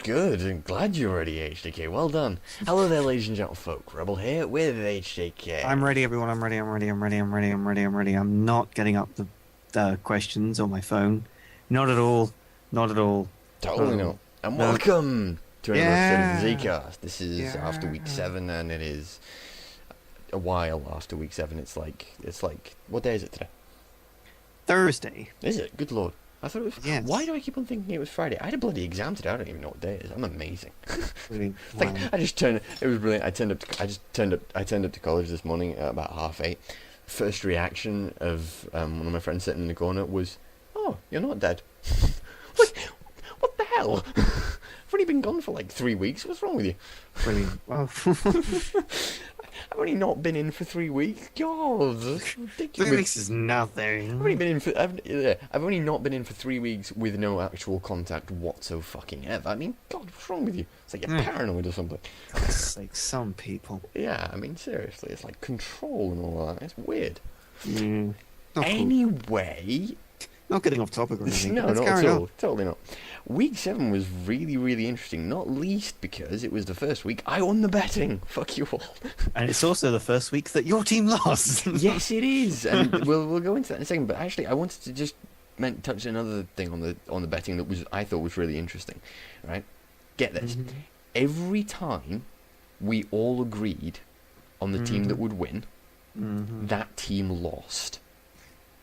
Good, and glad you're ready, HDK. Well done. Hello there, ladies and gentlemen, folk. Rebel here with HDK. I'm ready, everyone. I'm ready. I'm ready. I'm ready. I'm ready. I'm ready. I'm ready. I'm not getting up the questions on my phone. Not at all. Not at all. Totally not. And No. welcome to another episode of the Yeah. Zcast. This is after week Yeah. 7, and it is a while after week 7. It's like, what day is it today? Thursday. Is it? Good lord. I thought it was. Yes. Why do I keep on thinking it was Friday? I had a bloody exam today. I don't even know what day it is. I'm amazing. Really, Like, wow. I just turned. It was brilliant. I turned up to college this morning at about 8:30. First reaction of one of my friends sitting in the corner was, "Oh, you're not dead." Like, what the hell? I've only been gone for like 3 weeks. What's wrong with you? Brilliant. Well, I've only not been in for 3 weeks. God, that's 3 ridiculous. weeks is nothing. I've only been in for. I've only not been in for 3 weeks with no actual contact whatsoever. Fucking ever. I mean, God, what's wrong with you? It's like you're Mm. paranoid or something. God's sake, some people. Yeah, I mean, seriously, it's like control and all that. It's weird. Mm. Not cool. Anyway, Not getting off topic or anything. no, Let's not carry at on. all. Totally not. Week 7 was really, really interesting. Not least because it was the first week I won the betting. Fuck you all. And it's also the first week that your team lost. Yes, it is, and we'll go into that in a second. But actually, I wanted to just touch another thing on the betting that I thought was really interesting. Right? Get this. Mhm. Every time we all agreed on the team that would win, Mhm. that team lost.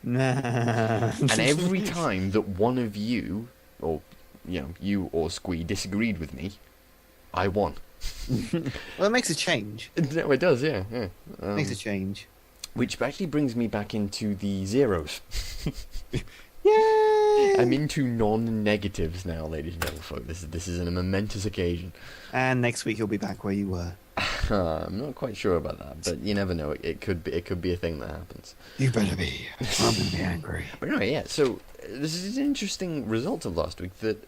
Nah. And every time that one of you, or you or Squee disagreed with me, I won. Well, it makes a change. No, it does, yeah. Makes a change. Which actually brings me back into the zeros. Yay! I'm into non-negatives now, ladies and gentlemen. Folk. This is a momentous occasion. And next week you'll be back where you were. I'm not quite sure about that, but you never know. It could be a thing that happens. You better be. I'm gonna be angry. But anyway, yeah. So this is an interesting result of last week that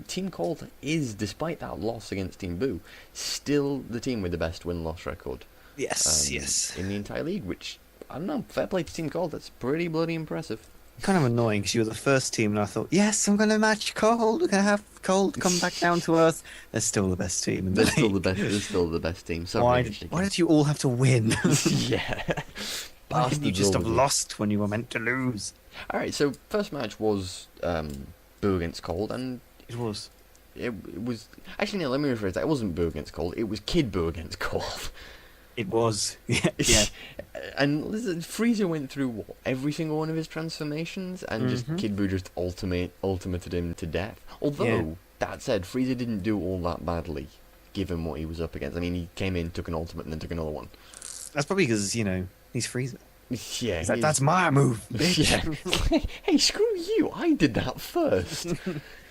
Team Cold is, despite that loss against Team Boo, still the team with the best win-loss record. Yes, yes. In the entire league, which I don't know. Fair play to Team Cold. That's pretty bloody impressive. Kind of annoying because you were the first team, and I thought, yes, I'm gonna match Cold. We're gonna have Cold come back down to earth. They're still the best team in the They're still the league. best. They're still the best team. Sorry, Why HDK. did you all have to win? Yeah. Why didn't you Bastards just have all. lost when you were meant to lose? All right. So first match was Boo against Cold, and It was. it was actually no. Let me rephrase that. It wasn't Boo against Cold. It was Kid Boo against Cold. It was. Yeah. And listen, Frieza went through every single one of his transformations, and just Mhm. Kid Buu just ultimated him to death. Although, Yeah. that said, Frieza didn't do all that badly, given what he was up against. I mean, he came in, took an ultimate, and then took another one. That's probably because he's Frieza. Yeah, He's like, that's my move, bitch. yeah. Hey, screw you! I did that first.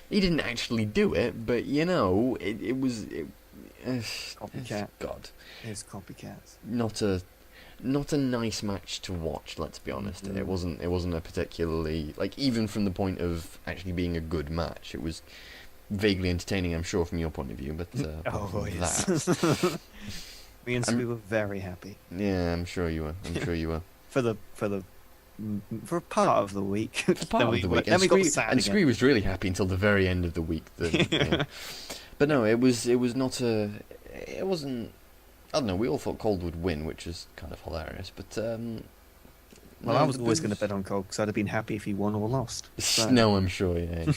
He didn't actually do it, but it was. Copycat. God, It's copycats. not a nice match to watch. Let's be honest. Mhm. It wasn't a particularly, like, even from the point of actually being a good match. It was vaguely entertaining, I'm sure, from your point of view. But apart from yes. that, Me and I'm- Sue were very happy yeah, I'm sure you were. I'm sure you were. for part of the week. Part of the week. Then we got sad And again. Scree was really happy until the very end of the week. Yeah. But no, it was not a. It wasn't. I don't know. We all thought Cold would win, which is kind of hilarious. But Well, no, I was the always going to Boos- bet on Cold because I'd have been happy if he won or lost. So- No, I'm sure. Yeah.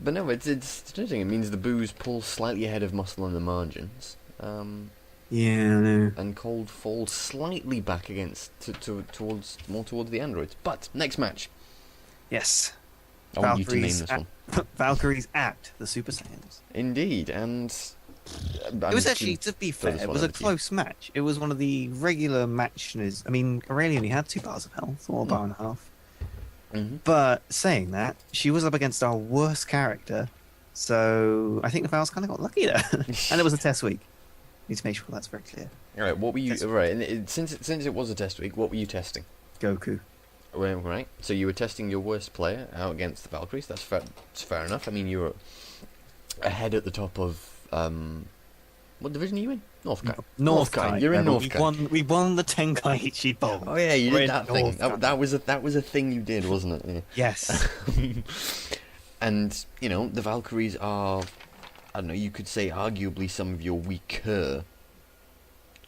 But no, it's interesting. It means the Boos pull slightly ahead of Muscle on the margins. Yeah, I know. And Cold falls slightly back towards the androids. But next match, Yes. I want you to name Valkyries this at- one. Valkyries at the Super Saiyans. Indeed, and It was actually, to be throw fair, this it one was a over to you. close match. It was one of the regular matches. I mean, Aurelia only had 2 bars of health, or a bar and a half. But saying that, she was up against our worst character, so I think the Vals kind of got lucky there. And it was a test week. Need to make sure that's very clear. All right, what were you? Test Right, and since it was a test week, what were you testing? Goku. Well, right, so you were testing your worst player out against the Valkyries. That's fair enough. I mean, you were ahead at the top of what division are you in? North Kai. North Kai. Kai. You're in Remember, North Kai. we won the Tenkaichi Bowl. Oh yeah, you We're did in that thing. North Kai. That was a thing you did, wasn't it? Yes. Yeah. And the Valkyries are I don't know, you could say arguably some of your weaker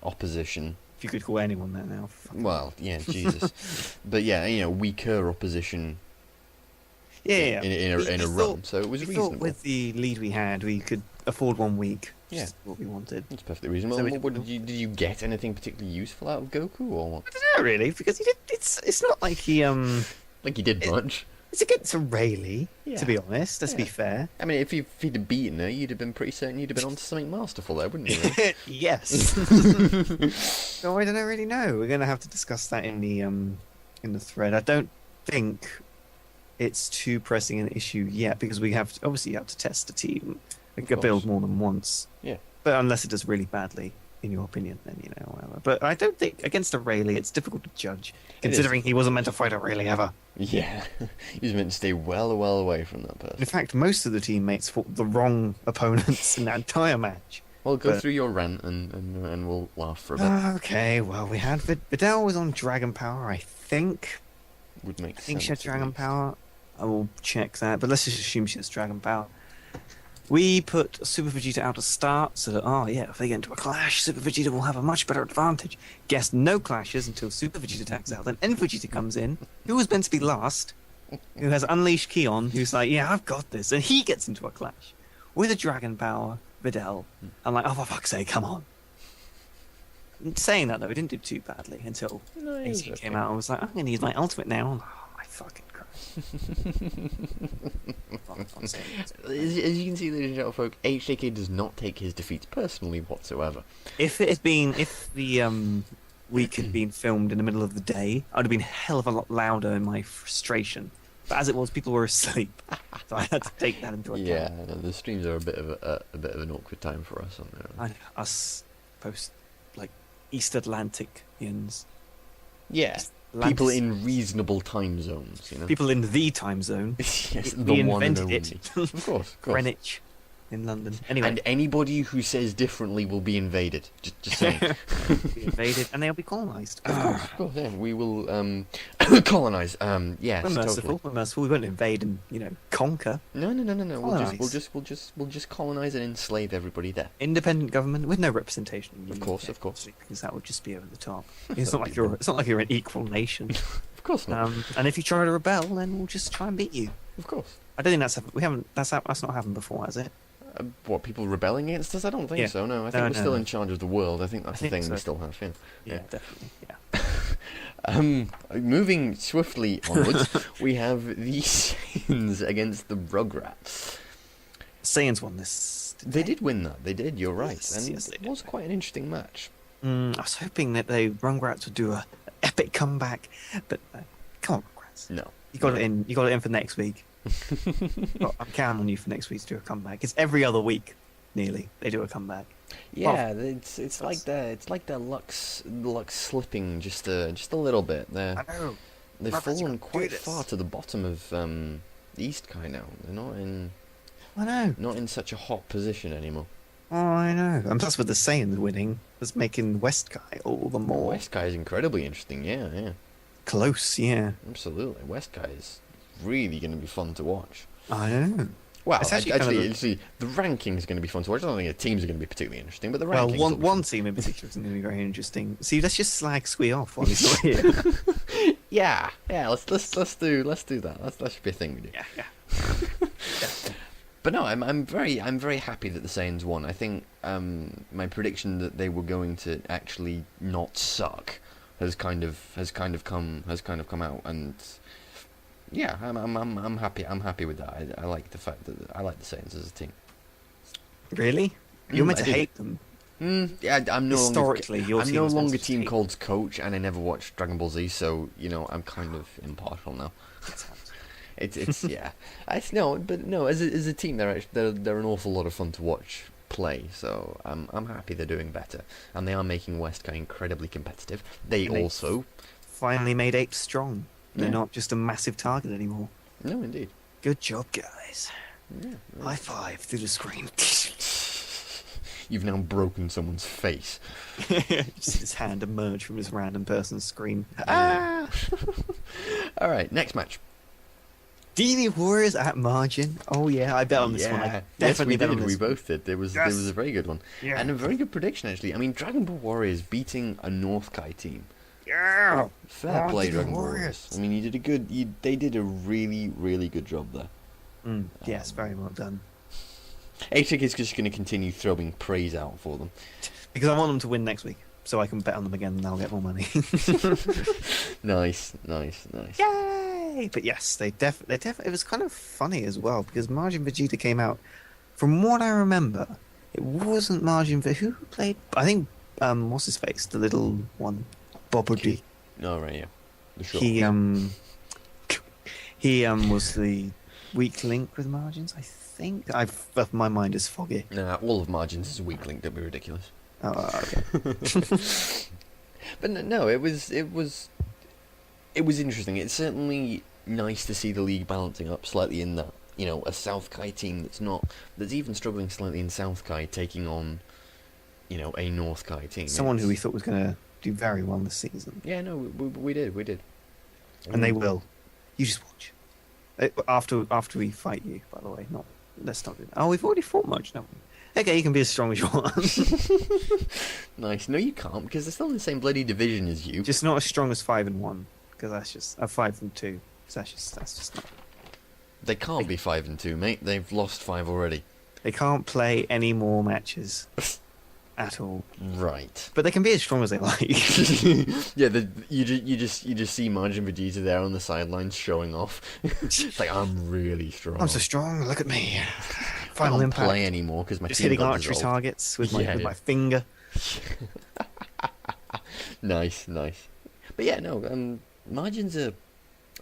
opposition. If you could call anyone that now. Well, yeah, Jesus. But yeah, weaker opposition Yeah. in a run, so it was We reasonable. thought with the lead we had, we could afford 1 week. Which Yeah. is what we wanted. It's perfectly reasonable. So What did you get anything particularly useful out of Goku, or what? Not really, because he did. It's not like he Like he did much. It's against Rayleigh, Yeah. to be honest. Let's be Yeah. fair. I mean, if he'd have beaten her, you'd have been pretty certain you'd have been onto something masterful there, wouldn't you? Really? Yes. So I don't really know. We're gonna have to discuss that in the thread. I don't think it's too pressing an issue yet because we have obviously you have to test the team, like a build course. more than once. Yeah. But unless it does really badly, in your opinion, then whatever. But I don't think against a Rayleigh, it's difficult to judge, considering he wasn't meant to fight a Rayleigh ever. Yeah, he was meant to stay well away from that In person. fact, most of the teammates fought the wrong opponents in that entire match. Well, go but- through your rant and we'll laugh for a bit. Okay, well, we had Vidal was on Dragon Power, I think. Would make I think sense. she had at Dragon least. Power. I will check that, but let's just assume she has Dragon Power. We put Super Vegeta out to start, so that, if they get into a clash, Super Vegeta will have a much better advantage. Guess no clashes until Super Vegeta attacks out, then End Vegeta comes in, who was meant to be last, who has Unleashed Kion, who's like, yeah, I've got this, and he gets into a clash. With a Dragon Power, Videl. I'm like, oh, for fuck's sake, come on. Saying that, though, it didn't do too badly until No, it was AC okay. came out and was like, I'm going to use my ultimate now. Oh, my fucking Christ. I'm saying it. As you can see, ladies and gentlemen, folk, HJK does not take his defeats personally whatsoever. If the week had been filmed in the middle of the day, I would have been a hell of a lot louder in my frustration. But as it was, people were asleep, so I had to take that into account. Yeah, no, the streams are a bit of an awkward time for us on there. Us post like East Atlanteans. Yeah, people in reasonable time zones, people in the time zone. Yes, We the one and invented only. it. Of course. Greenwich in London. Anyway, And anybody who says differently will be invaded. Just saying. be invaded and they'll be colonized. Of course, yeah. We will colonize. Yes, We're merciful. totally. We're merciful. We won't invade and conquer. No. Colonize. We'll just colonize and enslave everybody there. Independent government with no representation. Of course, of course. Because that would just be over the top. It's not like you're an equal nation. Of course not. And if you try to rebel, then we'll just try and beat you. Of course. I don't think that's not happened before, has it? What, people rebelling against us? I don't think Yeah. so. No, I think No, we're still no. in charge of the world. I think that's I the think thing we so. still have. Yeah. Yeah, definitely. Yeah. Moving swiftly onwards, we have the Saiyans against the Rugrats. Saiyans won this. They did win that. They did. You're right. Yes, And yes, they it did. was quite an interesting match. I was hoping that the Rugrats would do an epic comeback, but come on, Rugrats. No. You got it in. You got it in for next week. Well, I'm counting on you for next week to do a comeback. It's every other week, nearly. They do a comeback. Yeah, it's like their luck's slipping just a little bit. I know. They've Rugrats fallen can do quite this. far to the bottom of the East Kai now. They're I know. not in such a hot position anymore. Oh, I know. And plus, with the Saiyans winning, that's making West Kai all the more West Kai is incredibly interesting. Yeah, close. Yeah, absolutely. West Kai is really going to be fun to watch. I know. Well, It's actually actually, the rankings are going to be fun to watch. I don't think the teams are going to be particularly interesting, but the Well, rankings. will be one fun. team in particular is going to be very interesting. See, let's just slag Squee off while he's not here. Yeah. Let's do that. That should be a thing we do. yeah. But no, I'm very happy that the Saiyans won. I think my prediction that they were going to actually not suck has kind of come out, and yeah, I'm happy. I'm happy with that. I like the fact that I like the Saiyans as a team. Really? You're meant I to do. hate them. Yeah, I'm no Historically, longer, your I'm team no is meant longer to Team hate. Cold's coach, and I never watched Dragon Ball Z, so I'm kind of impartial now. It's yeah. As a team, they're an awful lot of fun to watch play. So I'm happy they're doing better, and they are making West Kai incredibly competitive. They And they- also Finally made Ape strong. They're Yeah. not just a massive target anymore. no, indeed. Good job, guys. Yeah, High five through the screen. you've now broken someone's face. Just his hand emerge from this random person's screen. Ah! All right, next match. Dini Warriors at margin. Oh yeah, I bet on this one. I Yes, definitely we bet did. on We this one. both did. There was Yes. a very good one, Yeah. and a very good prediction actually. I mean, Dragon Ball Warriors beating a North Kai team. Yeah. Fair Oh, play, Dini Dragon Ball Warriors. Warriors. I mean, you did a good. They did a really, really good job there. Yes, very well done. ATIC is just going to continue throwing praise out for them. Because I want them to win next week, so I can bet on them again and I'll get more money. Nice. Yay! But yes, they it was kind of funny as well because Majin Vegeta came out. From what I remember, it wasn't Majin Vegeta who played. I think what's his face, the little one, Bobbity. Oh right, yeah. The short. He was the weak link with Margins. I think my mind is foggy. Nah, all of Margins is a weak link. Don't be ridiculous. Oh, okay. But no, it was interesting. It's certainly nice to see the league balancing up slightly in that, you know, a South Kai team that's even struggling slightly in South Kai taking on, you know, a North Kai team. Someone who we thought was going to do very well this season. Yeah, no, we did. And they will. You just watch. After we fight you, by the way. Let's not do that. Oh, we've already fought much, haven't we? Okay, you can be as strong as you want. Nice. No, you can't because they're still in the same bloody division as you. Just not as strong as 5 and 1, because that's just 5 and 2. So that's just not. They can't be 5 and 2, mate. They've lost 5 already. They can't play any more matches at all. Right. But they can be as strong as they like. Yeah, you just see Majin Vegeta there on the sidelines showing off. It's like, I'm really strong. I'm so strong. Look at me. I Final don't impact. play anymore because my Just team hitting got archery dissolved. targets with Yeah, my finger. Nice. But yeah, no. Margins are.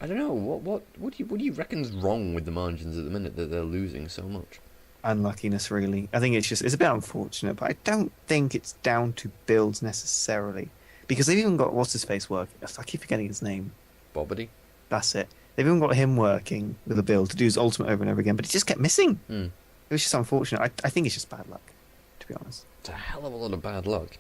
I don't know. What do you reckon's wrong with the margins at the minute that they're losing so much? Unluckiness, really. I think it's a bit unfortunate, but I don't think it's down to builds necessarily. Because they've even got what's his face working. I keep forgetting his name. Bobbity? That's it. They've even got him working with a build to do his ultimate over and over again, but it just kept missing. Mm. It was just unfortunate. I think it's just bad luck, to be honest. It's a hell of a lot of bad luck.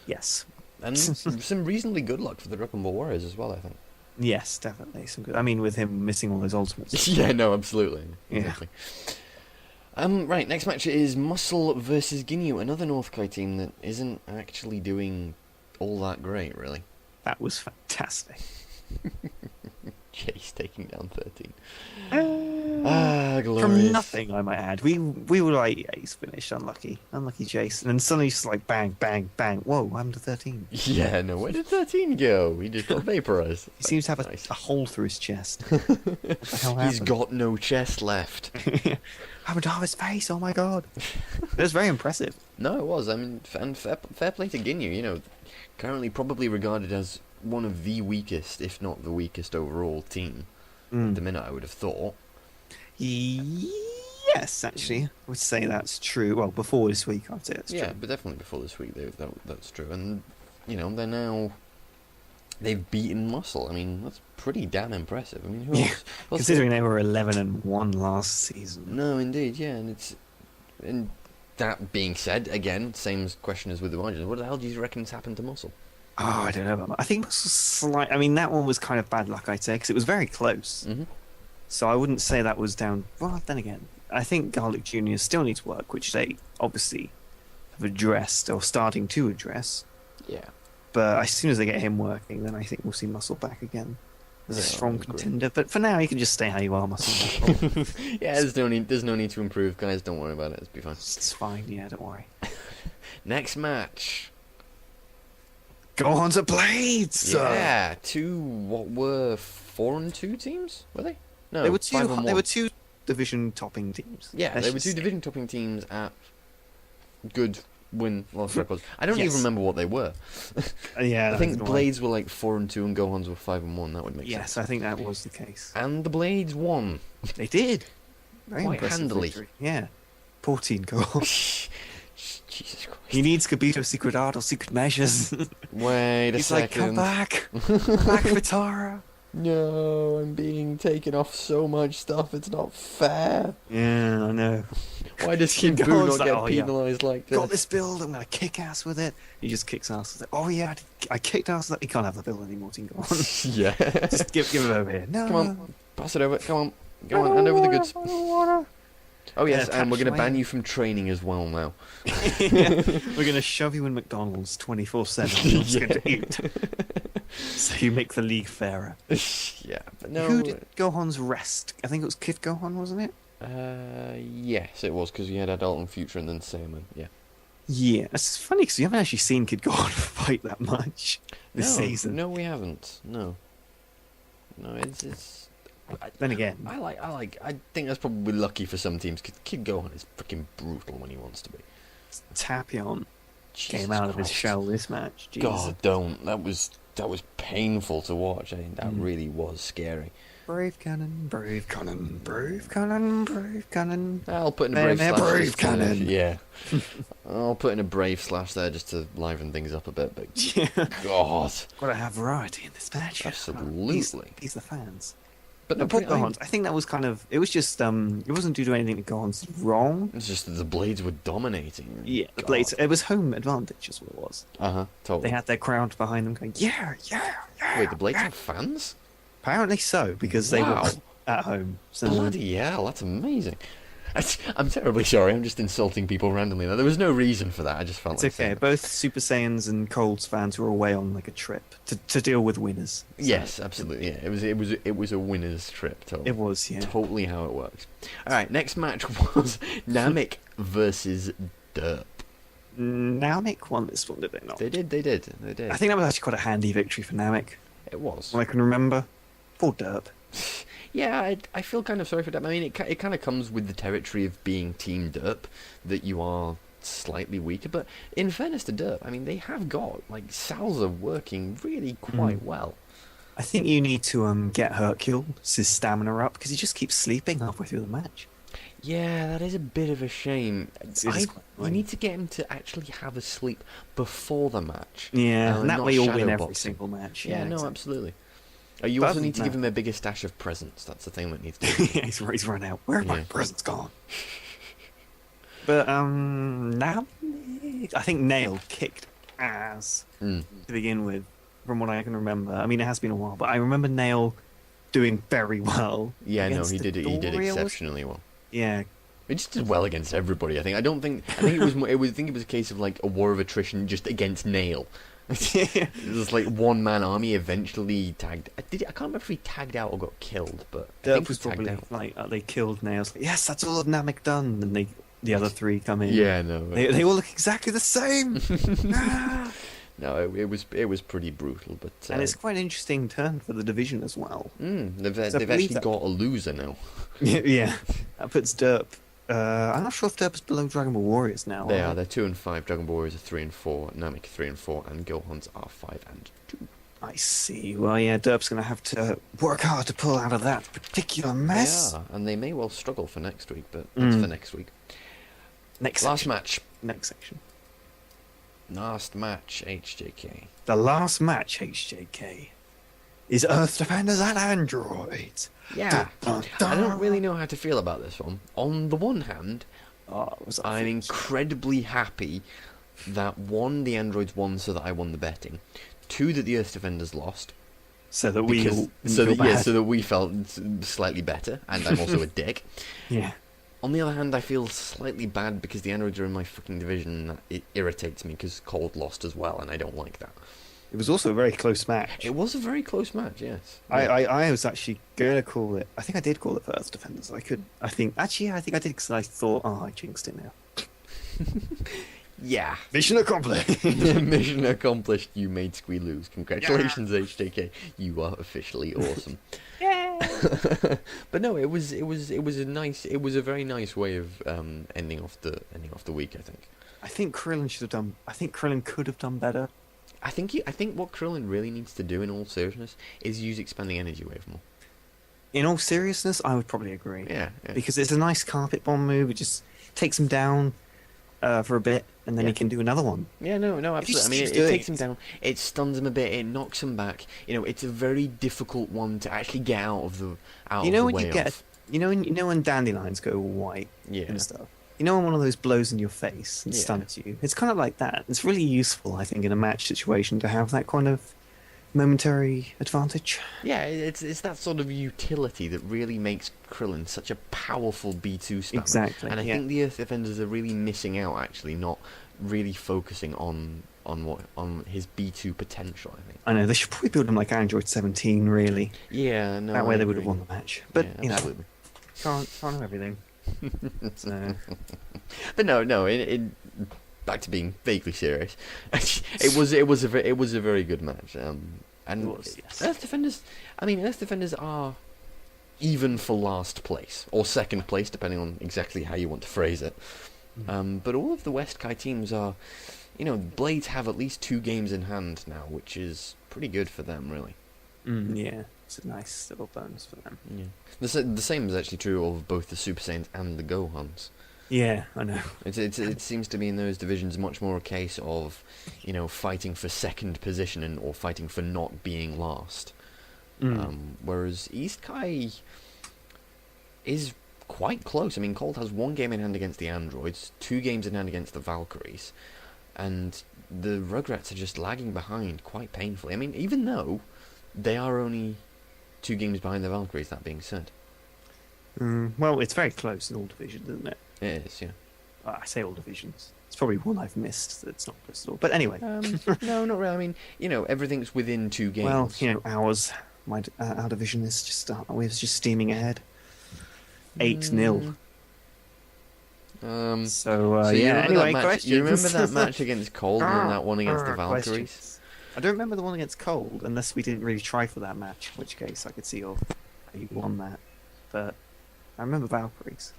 Yes. And some reasonably good luck for the Dragon Ball Warriors as well, I think. Yes, definitely. Some good. I mean, with him missing all those ultimates. Yeah, no, absolutely. Yeah. Exactly. Right, next match is Muscle versus Ginyu, another North Kai team that isn't actually doing all that great, really. That was fantastic. Chase taking down 13. From Glorious. nothing, I might add. We were like, yeah, he's finished, unlucky Jace. And then suddenly just like bang, bang, bang. Whoa, I'm to 13. Yeah, no, where did 13 go? He just got vaporized. He seems to have Nice. a hole through his chest. What the hell happened? He's got no chest left. Happened to his face, oh my god. It was very impressive. No, it was. I mean, and fair play to Ginyu, you know, currently probably regarded as one of the weakest, if not the weakest overall team. At the minute, I would have thought. Yes, actually, I would say that's true. Well, before this week, I'd say that's Yeah, true. but definitely before this week, that's true. And, you know, they've beaten Muscle. I mean, that's pretty damn impressive. I mean, who Yeah, else? what's Considering they were 11 and 1 last season. No, indeed, yeah, and that being said, again, same question as with the margins. What the hell do you reckon's happened to Muscle? Oh, I don't know about that. I think Muscle's slight. I mean, that one was kind of bad luck, I'd say, because it was very close. Mm-hmm. So I wouldn't say that was down. Well, then again, I think Garlic Jr. still needs work, which they obviously have addressed or starting to address. Yeah. But as soon as they get him working, then I think we'll see Muscle back again as a Yeah, I strong agree. contender. But for now, you can just stay how you are, Muscle. Yeah, there's no need to improve, guys. Don't worry about it. It'll be fine. It's fine. Yeah, don't worry. Next match. Go on to Blades. Yeah, what were 4-2 teams? Were they? No, They were 5-1. They were two division topping teams. Yeah, Let's they were just two say. division topping teams at good win-loss records. I don't Yes. even remember what they were. Yeah, I that's think annoying. Blades were like 4-2 and Gohan's were 5-1. That would make Yes, sense. I think that was the case. And the Blades won. They did. Very Quite impressive handily. victory. Yeah. 14 goals. Jesus Christ. He needs Kabito secret art or secret measures. Wait a He's like, second. come back. Come back, Vitara. No, I'm being taken off so much stuff. It's not fair. Yeah, I know. Why does Kid Gohan's Buu not like, get "Oh, yeah. penalised like this? Got this build, I'm going to kick ass with it. He just kicks ass with it. Oh, yeah, I kicked ass with it. He can't have the build anymore, Team Gohan. Yeah. Just give it over here. No. Come on, pass it over. Come on. Go on, hand over the goods. Water. Oh yes, and we're attach going to ban my- you from training as well now. We're gonna shove you in McDonald's 24/7. You're just going to eat, so you make the league fairer. Yeah, but no. Who did Gohan's rest? I think it was Kid Gohan, wasn't it? Yes, it was because you had Adult and Future and then Saiyaman. Yeah. Yeah, it's funny because you haven't actually seen Kid Gohan fight that much this season. No, we haven't. No, it's. Then again, I think that's probably lucky for some teams. Kid Gohan is freaking brutal when he wants to be. Tapion Jesus came out of his Christ. shell this match. Jesus. God, don't. That was painful to watch. I mean, that really was scary. Brave cannon, brave cannon, brave cannon, brave cannon. I'll put in a There, brave there, slash. brave just to- cannon. Yeah. I'll put in a brave slash there just to liven things up a bit. But Yeah, God, gotta have variety in this match. Absolutely. He's the fans. but No, no, Paul Gohan's. I think that was kind of. It was just. It wasn't due to anything that Gohan's wrong. it's just that the blades were dominating. Yeah, the blades. It was home advantage, is what it was. Totally. They had their crowd behind them going, yeah, yeah, yeah. Wait, the blades have fans? Apparently so, because they Wow. were at home. So Bloody hell, that's amazing. I'm terribly sorry. I'm just insulting people randomly. There was no reason for that. I just felt it's like okay. saying it. Both Super Saiyans and Colds fans were away on like a trip to deal with winners. So Yes, absolutely. Yeah, it was a winner's trip. Totally. It was, yeah. Totally how it works. All right, next match was Namek versus Derp. Namek won this one, did they not? They did. I think that was actually quite a handy victory for Namek, It was. from what I can remember. Poor Derp. Yeah, I feel kind of sorry for Derp. I mean, it kind of comes with the territory of being Team Derp that you are slightly weaker. But in fairness to Derp, I mean, they have got like Salza working really quite well. I think you need to get Hercule's stamina up because he just keeps sleeping halfway through the match. Yeah, that is a bit of a shame. It is quite You annoying. need to get him to actually have a sleep before the match. Yeah, and that not way you'll win shadow every boxing. single match. Yeah, no, exactly. absolutely. You But also other need to than give that- him a bigger stash of presents. That's the thing that needs to be. he's run out. Where are my Yeah. presents gone? But now I think Nail kicked ass Mm. to begin with, from what I can remember. I mean, it has been a while, but I remember Nail doing very well. Yeah, no, against he did. He did Doria, was- exceptionally well. Yeah, He just did well against everybody. I think. I think it was. I think it was a case of like a war of attrition just against Nail. It was like one man army eventually tagged. I can't remember if he tagged out or got killed, but I think Derp was he tagged probably out. like they killed Nails. Like, yes, that's all of Namek done, and the other three come in. Yeah, no, They all look exactly the same. Ah. no, it was pretty brutal, but And it's quite an interesting turn for the division as well. they've I they've believe actually that- got a loser now. Yeah, that puts Derp. I'm not sure if Derp is below Dragon Ball Warriors now. They are. They're 2 and 5. Dragon Ball Warriors are 3 and 4. Namek 3 and 4, and Gohan's are 5 and 2. I see. Well, yeah, Derp's going to have to work hard to pull out of that particular mess. They are, and they may well struggle for next week, but that's for next week. Next Last section. match. Next section. Last match, HJK. The last match, HJK, is Earth Defenders and Androids. Yeah. Dun, dun, I don't dun. really know how to feel about this one. On the one hand, Oh, it was I'm incredibly happy that 1, the androids won so that I won the betting. 2, that the Earth Defenders lost. so that we Because, all so, feel that, yeah, bad. so that we felt slightly better, and I'm also a dick. Yeah. On the other hand, I feel slightly bad because the androids are in my fucking division, and that it irritates me because Cold lost as well, and I don't like that. It was also a very close match. It was a very close match, yes. I was actually gonna call it. I think I did call it for Earth Defenders. I think I did because I thought, oh, I jinxed it now. Yeah. Mission accomplished. Mission accomplished. You made Squee lose. Congratulations, HJK. You are officially awesome. But no, it was a very nice way of ending off the week. I think. I think Krillin should have done. I think Krillin could have done better. I think what Krillin really needs to do, in all seriousness, is use expanding energy wave more. In all seriousness, I would probably agree. Yeah. Because it's a nice carpet bomb move. It just takes him down for a bit, and then he Yeah. can do another one. Yeah, no, If he absolutely. I just mean, keeps it doing takes him it. down, it stuns him a bit, it knocks him back. It's a very difficult one to actually get out of the You know of when the you way get, of. when dandelions go white Yeah. and stuff. You know when one of those blows in your face and Yeah. stuns you. It's kind of like that. It's really useful, I think, in a match situation to have that kind of momentary advantage. Yeah, it's that sort of utility that really makes Krillin such a powerful B2 spammer. Exactly. And I think the Earth Defenders are really missing out, actually, not really focusing on his B2 potential, I think. I know, they should probably build him like Android 17, really. Yeah, no. That way I they would have agree. won the match. But, Yeah, absolutely. can't have everything. So, But no. Back to being vaguely serious. It was a very good match. And It was, yes. Earth Defenders. I mean, Earth Defenders are even for last place or second place, depending on exactly how you want to phrase it. But all of the West Kai teams are, Blades have at least 2 games in hand now, which is pretty good for them, really. yeah, it's a nice little bonus for them. Yeah. The same is actually true of both the Super Saiyans and the Gohans. Yeah, I know. It seems to be in those divisions much more a case of, fighting for second position or fighting for not being last. Whereas East Kai is quite close. I mean, Colt has 1 game in hand against the androids, 2 games in hand against the Valkyries, and the Rugrats are just lagging behind quite painfully. I mean, even though they are only 2 games behind the Valkyries, that being said. Well, it's very close in all divisions, isn't it? It is, yeah. I say all divisions. It's probably one I've missed that's not close at all. But anyway. No, not really. I mean, everything's within 2 games. Well, ours, our division is just steaming ahead. 8-0. So you yeah. remember Anyway, that match, questions. you remember that match against Cold and that one against the Valkyries? Questions. I don't remember the one against Cold, unless we didn't really try for that match, in which case I could see how you won that. But I remember Valkyries.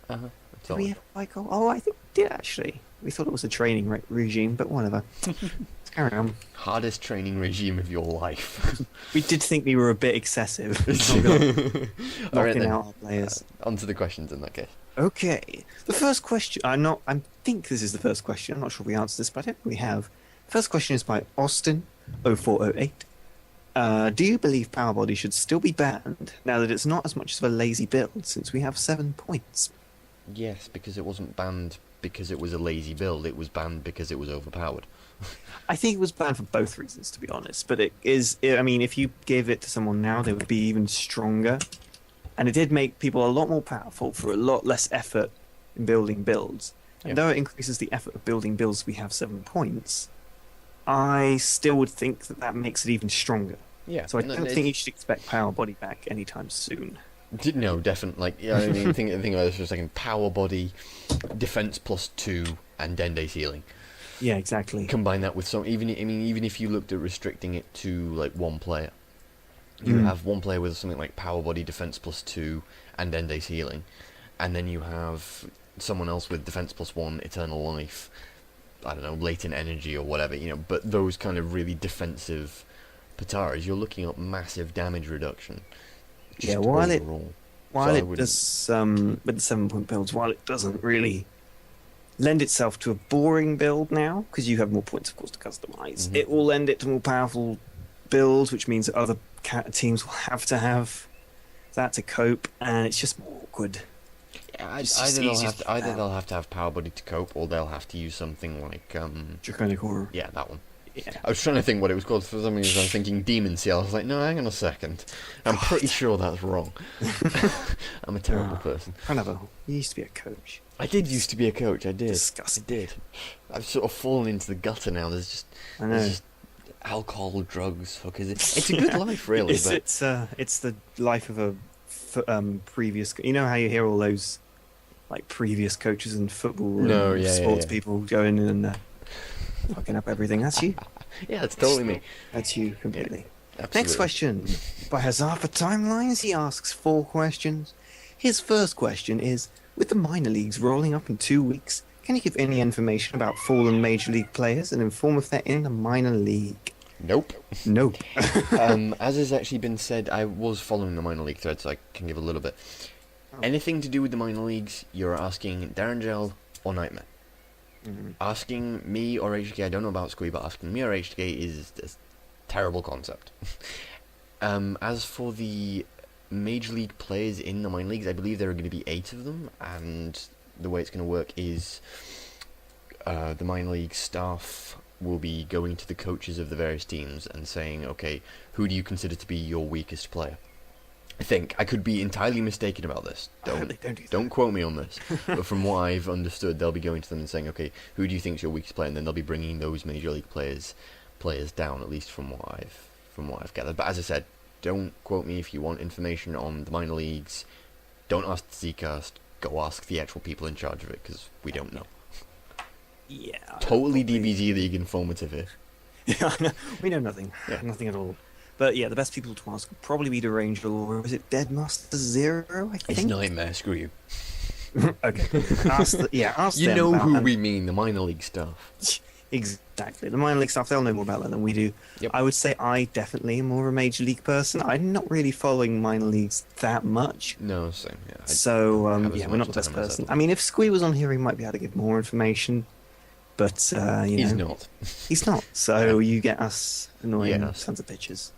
Did we ever play Cold? Oh, I think we did, actually. We thought it was a training regime, but whatever. Let's carry on. Hardest training regime of your life. We did think we were a bit excessive. All right, knocking then. out our players. On to the questions in that case. Okay. The first question, I think this is the first question. I'm not sure if we answered this, but I think we have. First question is by Austin0408. Do you believe Power Body should still be banned now that it's not as much of a lazy build since we have 7 points? Yes, because it wasn't banned because it was a lazy build. It was banned because it was overpowered. I think it was banned for both reasons, to be honest. But I mean, if you gave it to someone now, they would be even stronger. And it did make people a lot more powerful for a lot less effort in building builds. And though it increases the effort of building builds, we have 7 points. I still would think that makes it even stronger. Yeah. So I don't think you should expect Power Body back anytime soon. No, definitely. Like, I mean, think about this for a second. Power Body, Defense +2, and Dende's healing. Yeah, exactly. Combine that with some. Even if you looked at restricting it to like 1 player, you have 1 player with something like Power Body, Defense +2, and Dende's healing, and then you have someone else with Defense +1, Eternal Life. I don't know, latent energy or whatever. But those kind of really defensive Pataras, you're looking at massive damage reduction. Yeah, while it wouldn't- does with the 7-point builds, while it doesn't really lend itself to a boring build now, because you have more points, of course, to customize, it will lend it to more powerful builds, which means that other teams will have to have that to cope, and it's just more awkward. Yeah, It's just easier to either ban. they'll have to have Power Body to cope, or they'll have to use something like Draconic Horror. yeah, that one. Yeah. I was trying to think what it was called. For some reason, I was thinking Demon Seal. I was like, no, hang on a second. I'm pretty sure that's wrong. I'm a terrible person. Pranavel, you used to be a coach. I did used to be a coach. I did. Disgusting. I did. I've sort of fallen into the gutter now. There's I know. just alcohol, drugs, hookers. It's a good life, really. It's the life of a previous. You know how you hear all those like previous coaches in football, and sports people going in and fucking up everything. That's you. Yeah, it's totally me. That's you completely. Absolutely. Next question by Hazarfa Timelines. He asks 4 questions. His first question is: with the minor leagues rolling up in 2 weeks, can you give any information about fallen major league players and inform if they're in the minor league? Nope. Nope. As has actually been said, I was following the minor league thread, so I can give a little bit. Anything to do with the minor leagues, you're asking Darangel or Nightmare. Asking me or HK, I don't know about Squee, but asking me or HK is a terrible concept. As for the major league players in the minor leagues, I believe there are going to be 8 of them, and the way it's going to work is the minor league staff will be going to the coaches of the various teams and saying, okay, who do you consider to be your weakest player? I think I could be entirely mistaken about this. Don't quote me on this. But from what I've understood, they'll be going to them and saying, okay, who do you think is your weakest player? And then they'll be bringing those major league players down, at least from what I've gathered. But as I said, don't quote me. If you want information on the minor leagues, don't ask the Zcast. Go ask the actual people in charge of it, because we don't know. Yeah. Totally DBZ League informative here. Yeah, we know nothing. Yeah. Nothing at all. But yeah, the best people to ask would probably be the Ranger, or is it Deadmaster Zero, I think? It's Nightmare, screw you. Okay. Ask You them know about who them. we mean, the minor league stuff. Exactly. The minor league stuff, they'll know more about that than we do. Yep. I would say I definitely am more of a major league person. I'm not really following minor leagues that much. No, same, yeah. So, have as yeah, we're much not the best time as person. that. I mean, if Squee was on here, he might be able to give more information. But, He's know, not. He's not. So you get us annoying Yes. sons of bitches.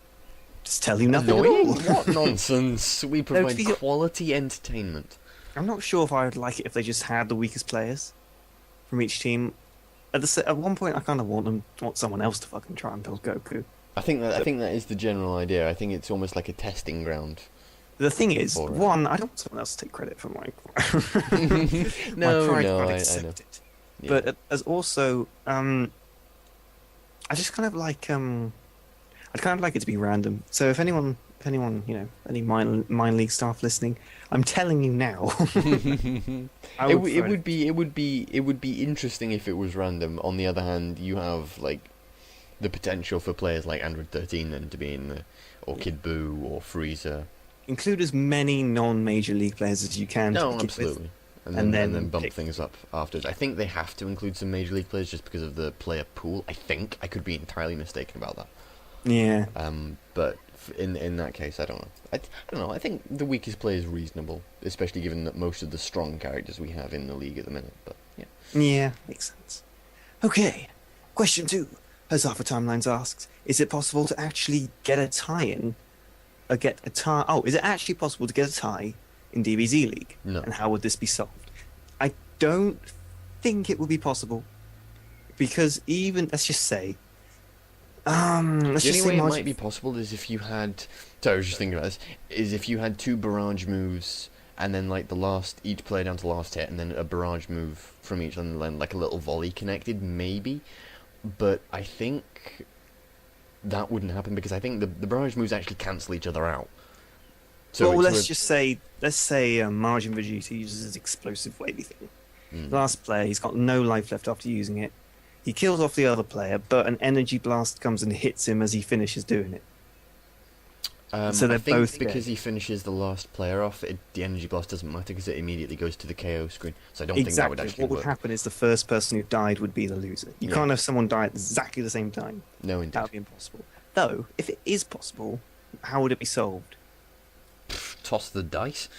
Just tell you nothing at Annoying? all. What nonsense? We provide feel- quality entertainment. I'm not sure if I would like it if they just had the weakest players from each team. At one point, I kind of want someone else to fucking try and build Goku. I think that is the general idea. I think it's almost like a testing ground. The thing is, Alright. one, I don't want someone else to take credit for my No, my pride no, can't I accept know. it. Yeah. But as also, I just kind of like I'd kind of like it to be random. So if anyone, any minor league staff listening, I'm telling you now. I it prefer would be interesting if it was random. On the other hand, you have like the potential for players like Android 13 then to be in the, or Kid Buu or Frieza. include as many non-major league players as you can. to No, begin with. absolutely. And And then then bump pick- things up afterwards. I think they have to include some major league players just because of the player pool. I think I could be entirely mistaken about that. Yeah. But in that case, I don't know. I don't know. I think the weakest player is reasonable, especially given that most of the strong characters we have in the league at the minute. But yeah. Yeah, makes sense. Okay, question 2. As Alpha Timelines asks, is it possible to actually get a tie-in? Oh, is it actually possible to get a tie in DBZ League? No. And how would this be solved? I don't think it would be possible. Because even, let's just say... let's The just only way say it might be possible is if you had... Sorry, I was just thinking about this. Is if you had 2 barrage moves, and then like each player down to the last hit, and then a barrage move from each, and then like a little volley connected, maybe. But I think that wouldn't happen because I think the barrage moves actually cancel each other out. So well, it's let's say Margin Vegeta uses his explosive wavy thing. Mm. Last player, he's got no life left after using it. He kills off the other player, but an energy blast comes and hits him as he finishes doing it. So they're I think both because dead. he finishes the last player off, the energy blast doesn't matter because it immediately goes to the KO screen. So I don't think that would Exactly. actually What would work. happen is the first person who died would be the loser. You Yeah. can't have someone die at exactly the same time. No, indeed. That would be impossible. Though, if it is possible, how would it be solved? Toss the dice.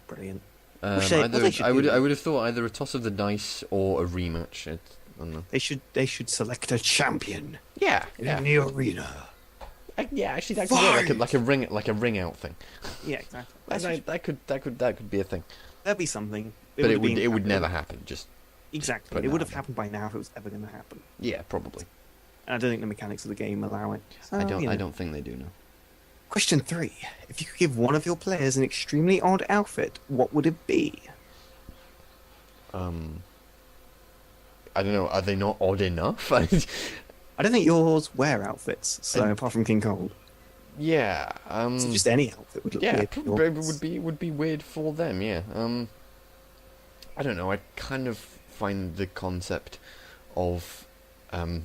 Brilliant. What they should I do- would have thought either a toss of the dice or a rematch. I don't know. They should select a champion Yeah, in the arena. yeah. Actually, that could work like a ring out thing. Yeah, exactly. That could be a thing. That'd be something. But it would've been- would never happen. Just Exactly. put It would that have out happened by now if it was ever going to happen. yeah, probably. And I don't think the mechanics of the game allow it. I don't think they do know. Question 3. If you could give one of your players an extremely odd outfit, what would it be? I don't know. Are they not odd enough? I don't think yours wear outfits, so And- apart from King Cold. yeah. So just any outfit would look Yeah, weird. probably it would be weird for them. Yeah. I don't know. I kind of find the concept of I'm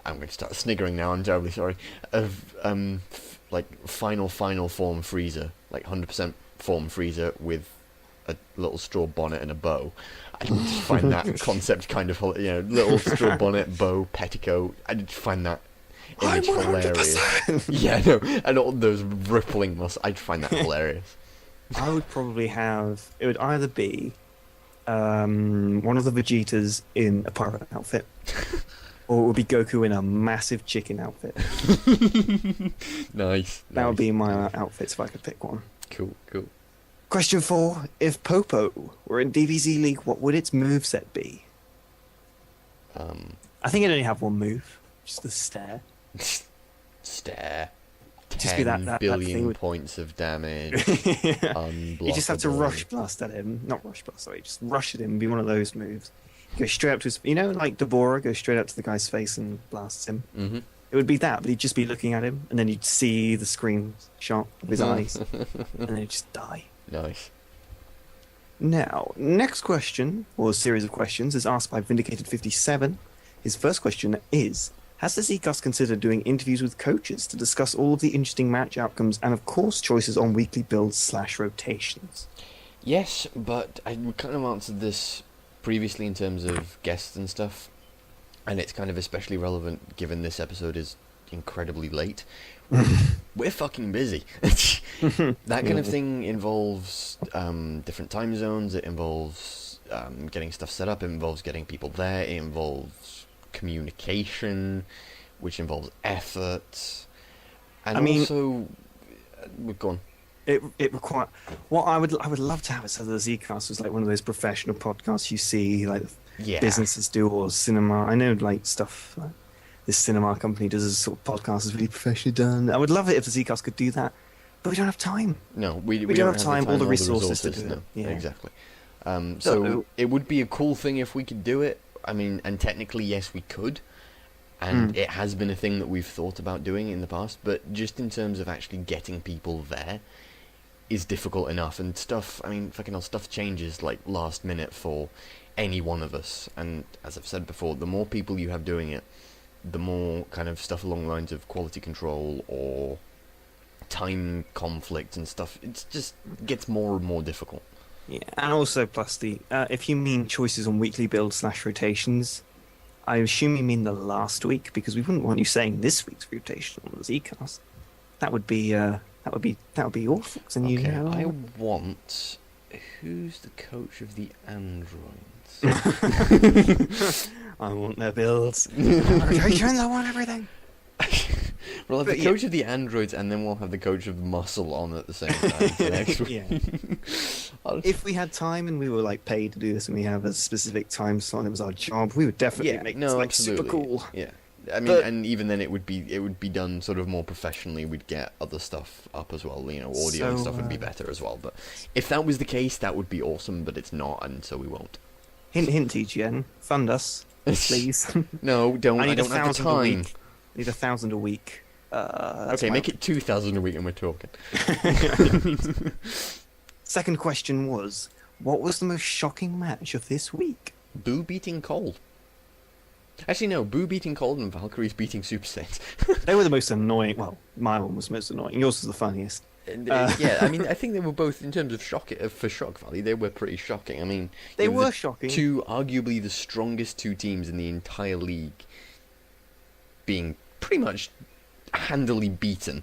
going to start sniggering now. I'm terribly sorry. Of like final form Freezer, like 100% form Freezer with a little straw bonnet and a bow. I just find that concept kind of little straw bonnet, bow, petticoat. I just find that image hilarious. Yeah, no, and all those rippling muscles. I'd find that hilarious. I would probably have... It would either be one of the Vegetas in a pirate outfit, or it would be Goku in a massive chicken outfit. Nice. That would nice. be my outfits if I could pick one. Cool. Question 4. If Popo were in DBZ League, what would its moveset be? I think it only have one move, just the stare. Stare. Just be 10 that billion thing with... points of damage. You just have to Unblockable. rush blast at him. Not rush blast, sorry. Just rush at him. Be one of those moves. Go straight up to his... You know, like Deborah goes straight up to the guy's face and blasts him. Mm-hmm. It would be that, but he'd just be looking at him, and then you'd see the screen shot of his eyes, and then he'd just die. Nice. Now, next question, or series of questions, is asked by Vindicated57. His first question is, has the Zcast considered doing interviews with coaches to discuss all of the interesting match outcomes and, of course, choices on weekly builds / rotations? Yes, but I kind of answered this previously in terms of guests and stuff, and it's kind of especially relevant given this episode is incredibly late. We're fucking busy. That kind of thing involves different time zones, it involves getting stuff set up, it involves getting people there, it involves communication, which involves effort, and also... go on. It require what I would love to have it so that the Zcast was like one of those professional podcasts you see like businesses do, or cinema. I know like stuff like this cinema company does a sort of podcast is really professionally done. I would love it if the Zcast could do that, but we don't have time. No, we don't have time or the resources to do it. No, yeah. Exactly. So it would be a cool thing if we could do it. I mean, and technically yes, we could. And it has been a thing that we've thought about doing in the past, but just in terms of actually getting people there is difficult enough, and stuff, I mean, fucking hell, stuff changes, like, last minute for any one of us, and as I've said before, the more people you have doing it, the more kind of stuff along the lines of quality control or time conflict and stuff, it just gets more and more difficult. Yeah, and also, plus the, if you mean choices on weekly builds / rotations, I assume you mean the last week, because we wouldn't want you saying this week's rotation on the Zcast. That would be awful. And Okay, I want... Who's the coach of the androids? I want their builds. Rotations, I want everything. We'll have the coach of the androids, and then we'll have the coach of muscle on at the same time for next week. Yeah. If we had time and we were like paid to do this, and we have a specific time slot, and it was our job, we would definitely make this like super cool. Yeah. I mean, and even then, it would be done sort of more professionally. We'd get other stuff up as well, you know, audio and stuff would be better as well. But if that was the case, that would be awesome. But it's not, and so we won't. Hint, hint, TGN, fund us, please. No, don't. I don't have the time. I need 1,000 a week. Okay, make it 2,000 a week, and we're talking. Second question was, what was the most shocking match of this week? Boo beating Cold. Actually, no. Boo beating Cold and Valkyries beating Super Saints. They were the most annoying. Well, my one was most annoying. Yours was the funniest. Yeah, I mean, I think they were both, in terms of for shock value, they were pretty shocking. I mean, they were shocking. Two, arguably the strongest two teams in the entire league, being pretty much handily beaten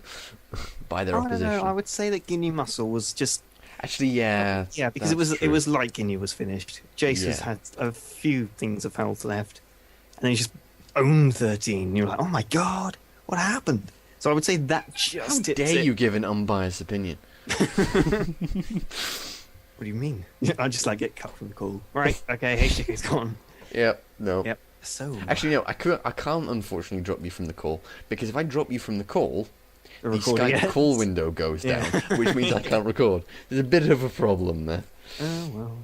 by their opposition. I would say that Guinea Muscle was just... Actually, yeah. Yeah, because it was like Guinea was finished. Jace has had a few things of health left, and then he just owned 13. And you're like, oh my god, what happened? So I would say that just... How dare you give an unbiased opinion? What do you mean? I just like get cut from the call. Right, okay, HTK's gone. Yep, no. Yep. So actually, no, I can't unfortunately drop you from the call, because if I drop you from the call, the Skype call window goes down, which means I can't record. There's a bit of a problem there. Oh, well.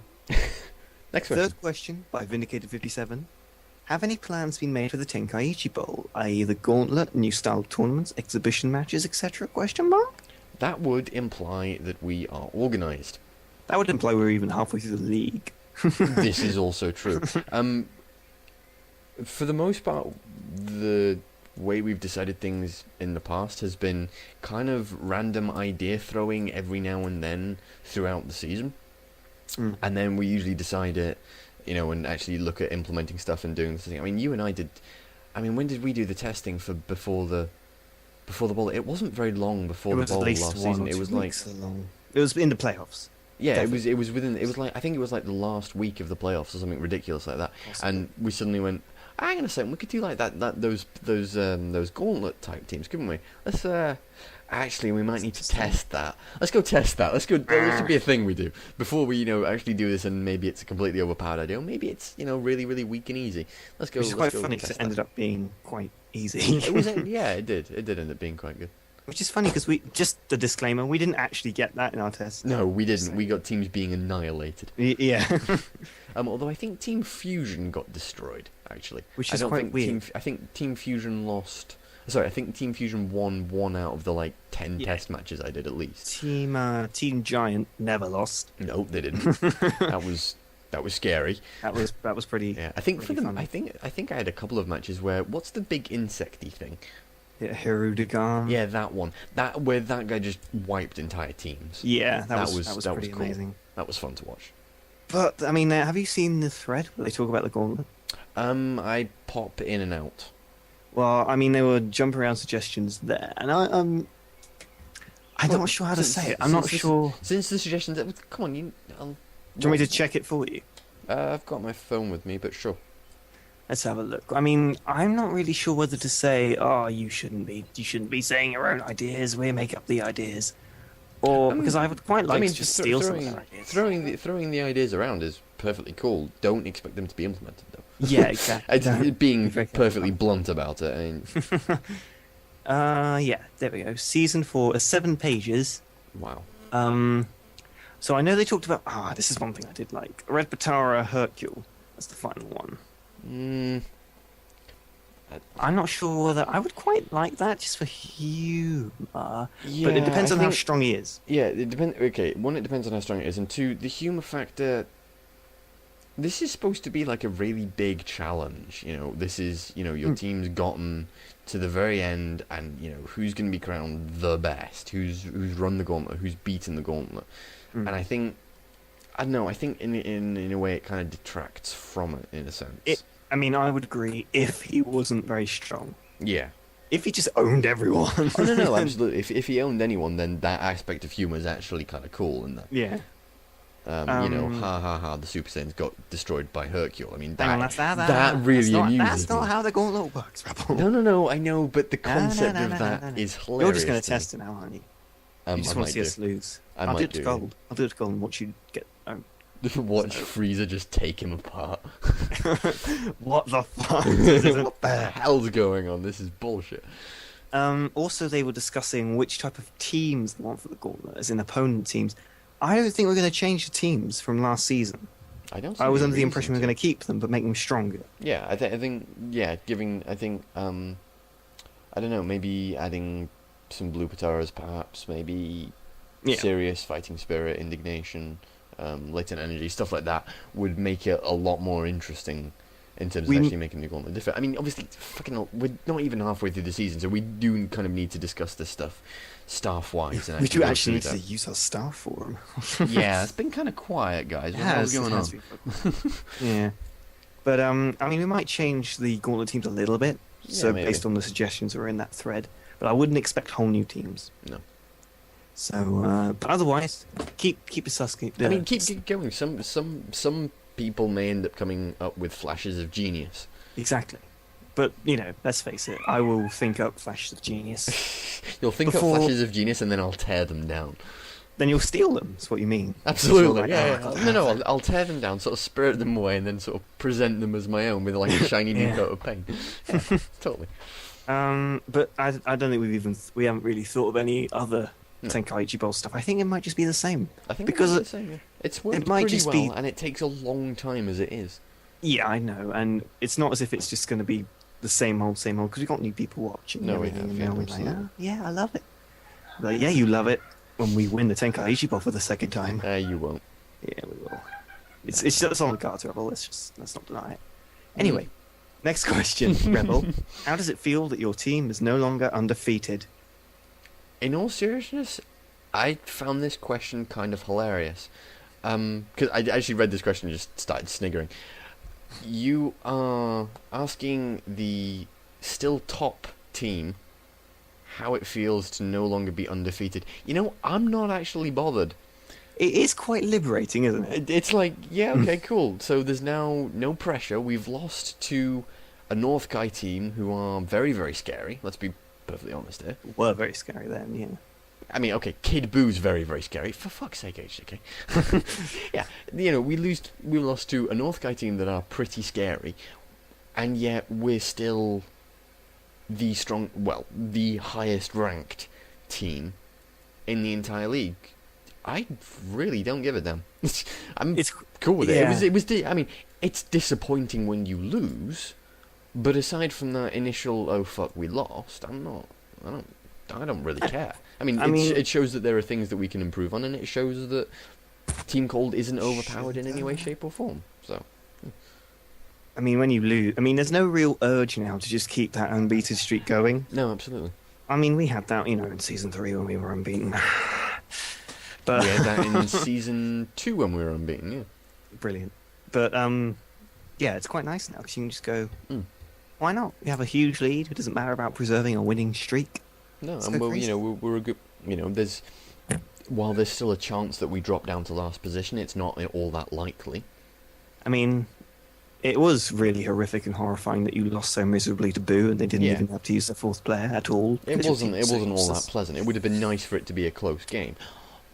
Next question. Third question by Vindicated57. Have any plans been made for the Tenkaichi Bowl, i.e. the gauntlet, new style tournaments, exhibition matches, etc.? That would imply that we are organised. That would imply we're even halfway through the league. This is also true. For the most part, the way we've decided things in the past has been kind of random idea throwing every now and then throughout the season. And then we usually decide it, you know, and actually look at implementing stuff and doing the thing. I mean, you and I did... I mean, when did we do the testing for before the bowl? It wasn't very long before the bowl last season. It was like... Long. It was in the playoffs. Yeah, definitely. It was within... It was like... I think it was like the last week of the playoffs or something ridiculous like that. Awesome. And we suddenly went... Hang on a second, we could do like those gauntlet type teams, couldn't we? Let's Actually, we might need to test that. Let's go test that. Let's go. This should be a thing we do before we, actually do this. And maybe it's a completely overpowered idea. Or maybe it's, really, really weak and easy. Let's go. Which is let's quite go funny because test it ended that. up being quite easy. It was. Yeah, it did. It did end up being quite good. Which is funny because we just the disclaimer, we didn't actually get that in our test. No, we didn't. We got teams being annihilated. Yeah. Although I think Team Fusion got destroyed. Actually, Which I is don't quite think weird. I think Team Fusion lost. Sorry, I think Team Fusion won one out of the 10 Yeah. test matches I did at least. Team Giant never lost. No, they didn't. that was scary. That was pretty. Yeah, I think for pretty them, funny. I think I had a couple of matches where what's the big insecty thing? Yeah, Hirudegarn. Yeah, that one. That where that guy just wiped entire teams. Yeah, that was that pretty was cool. amazing. That was fun to watch. But I mean, have you seen the thread where they talk about the gauntlet? I pop in and out. Well, I mean, they were jump around suggestions there, and I'm not sure how to say it. I'm not sure. Since the suggestions, come on, Do you want me to check it for you? I've got my phone with me, but sure. Let's have a look. I mean, I'm not really sure whether to say, "Oh, you shouldn't be saying your own ideas. We make up the ideas," or because I would quite like to just steal some of their ideas. Throwing the ideas around is perfectly cool. Don't expect them to be implemented, though. Yeah, exactly. Being Very perfectly careful. blunt about it. I mean, Yeah, there we go. Season 4 is 7 pages. wow. So I know they talked about. This is one thing I did like. Red Patara Hercule. That's the final one. I'm not sure whether I would quite like that just for humour. But it depends on how strong he is. Yeah, it depends. Okay, one, it depends on how strong it is, and two, the humor factor. This is supposed to be like a really big challenge. This is your team's gotten to the very end, and who's going to be crowned the best, who's run the gauntlet, who's beaten the gauntlet, and I think. I don't know. I think in a way it kind of detracts from it in a sense. I mean, I would agree if he wasn't very strong. Yeah. If he just owned everyone. Oh no, absolutely. If he owned anyone, then that aspect of humor is actually kind of cool, and that. Yeah. Ha ha ha! The Super Saiyans got destroyed by Hercule. I mean, that really amuses That's me. not how the gauntlet works, Rebel. No, I know, but the concept no, of no, that no, no. is hilarious. You're just going to to me. test it now, aren't you? You just I want might to see do. us lose. I I'll might do it to do. gold. I'll do it to gold and watch you get. Watch Frieza just take him apart. What the fuck? This isn't What the fair. hell's going on? This is bullshit. Also, they were discussing which type of teams they want for the gauntlet, as in opponent teams. I don't think we're going to change the teams from last season. I was under the impression we were going to keep them, but make them stronger. Yeah, I think. Yeah, giving. I think. I don't know. Maybe adding some blue Pataras, perhaps. Maybe. Yeah. Serious fighting spirit, indignation, latent energy, stuff like that would make it a lot more interesting in terms of actually making the gauntlet different. I mean, obviously, we're not even halfway through the season, so we do kind of need to discuss this stuff staff-wise. And We do go actually need through to use our staff for them. that. Yeah, it's been kind of quiet, guys. What the hell's going on? Yeah. But, I mean, we might change the gauntlet teams a little bit, so maybe. based on the suggestions that were in that thread. But I wouldn't expect whole new teams. No. So, but otherwise, keep your Sasuke. I mean, keep going. Some people may end up coming up with flashes of genius. Exactly. But, let's face it, I will think up flashes of genius. You'll think up flashes of genius, and then I'll tear them down. Then you'll steal them, is what you mean. Absolutely, Like, yeah. No, I'll tear them down, sort of spirit them away, and then sort of present them as my own with like a shiny new Yeah. coat of paint. Yeah, totally. But I don't think we haven't really thought of any other No. Tenkaichi Bowl stuff. I think it might just be the same. I think Because it's the same, yeah. It's worked might pretty just well, be- and it takes a long time as it is. Yeah, I know, and it's not as if it's just going to be the same old, because we've got new people watching. No, and we everything, have, and yeah, they'll be like, absolutely. yeah, I love it. Like, yeah, you love it when we win the Tenkaichi Bowl for the second time. You won't. Yeah, we will. It's just on the cards, Rebel. Let's not deny it. Anyway, next question, Rebel. How does it feel that your team is no longer undefeated? In all seriousness, I found this question kind of hilarious. Because I actually read this question and just started sniggering. You are asking the still top team how it feels to no longer be undefeated. I'm not actually bothered. It is quite liberating, isn't it? It's like, yeah, okay, cool. So there's now no pressure. We've lost to a North Kai team who are very, very scary. Let's be perfectly honest here. Were very scary then, yeah. I mean, okay, Kid Boo's very, very scary. For fuck's sake, HJK. Yeah, we lost to a Northgate team that are pretty scary, and yet we're still the highest ranked team in the entire league. I really don't give a damn. It's cool with it. Yeah. I mean, it's disappointing when you lose, but aside from that initial "oh fuck, we lost," I don't really care. I mean, it shows that there are things that we can improve on, and it shows that Team Cold isn't overpowered in any way, shape, or form. So, I mean, when you lose, there's no real urge now to just keep that unbeaten streak going. no, absolutely. I mean, we had that, in season 3 when we were unbeaten. But We had that in season 2 when we were unbeaten. Yeah. brilliant. But yeah, it's quite nice now because you can just go. Mm. Why not? We have a huge lead. It doesn't matter about preserving a winning streak. No, It's and so we're, crazy. we're a good. While there's still a chance that we drop down to last position, it's not all that likely. I mean, it was really horrific and horrifying that you lost so miserably to Boo, and they didn't Yeah. even have to use their 4th player at all. It because your wasn't. team It was so wasn't all that useless. pleasant. It would have been nice for it to be a close game.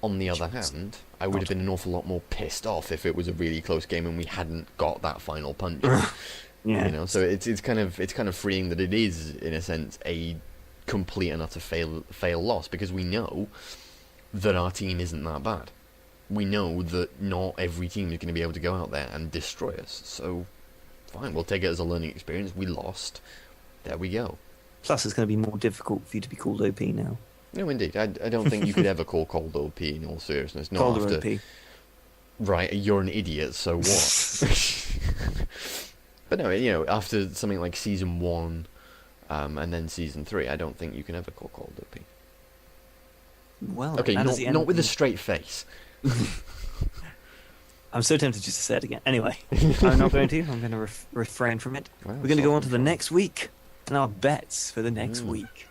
On the other Jeez. hand, I would have been an awful lot more pissed off if it was a really close game and we hadn't got that final punch. Yeah. So it's kind of freeing that it is, in a sense, a complete and utter fail loss, because we know that our team isn't that bad. We know that not every team is going to be able to go out there and destroy us. So, fine, we'll take it as a learning experience. We lost. There we go. Plus, it's going to be more difficult for you to be called OP now. No, indeed. I don't think you could ever call Cold OP in all seriousness. Not Colder after, OP. right, you're an idiot, so what? But no, after something like Season 1 and then Season 3, I don't think you can ever call Cold OP. Well, Okay, that is the end not of with a the- straight face. I'm so tempted just to say it again. Anyway, I'm not going to. I'm going to refrain from it. Well, We're going to go on to the self-control. next week and our bets for the next week.